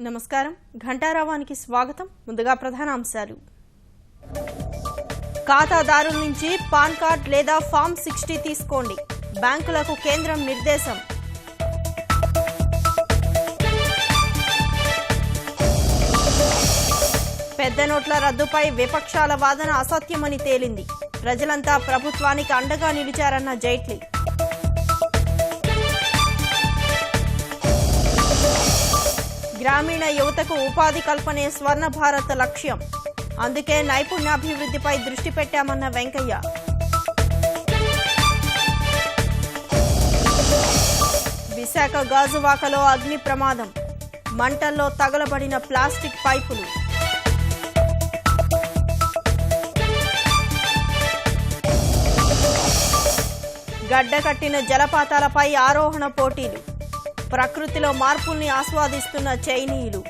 నమస్కారం ఘంటారావానికి స్వాగతం. ముందుగా ప్రధాన అంశాలు. ఖాతాదారుల నుంచి పాన్ కార్డ్ లేదా ఫామ్ 60 తీసుకోండి. బ్యాంకులకు కేంద్రం నిర్దేశం. పెద్ద నోట్ల రద్దుపై విపక్షాల వాదన అసత్యమని తేలింది. ప్రజలంతా ప్రభుత్వానికి అండగా నిలిచారన్న జైట్లీ. గ్రామీణ యువతకు ఉపాధి కల్పనే స్వర్ణ భారత్ లక్ష్యం. అందుకే నైపుణ్యాభివృద్ధిపై దృష్టి పెట్టామన్న వెంకయ్య. విశాఖ గాజువాకలో అగ్ని ప్రమాదం. మంటల్లో తగలబడిన ప్లాస్టిక్ పైపులు. గడ్డకట్టిన జలపాతాలపై ఆరోహణ పోటీలు. ప్రకృతిలో మార్పుల్ని ఆస్వాదిస్తున్న చైనీయులు.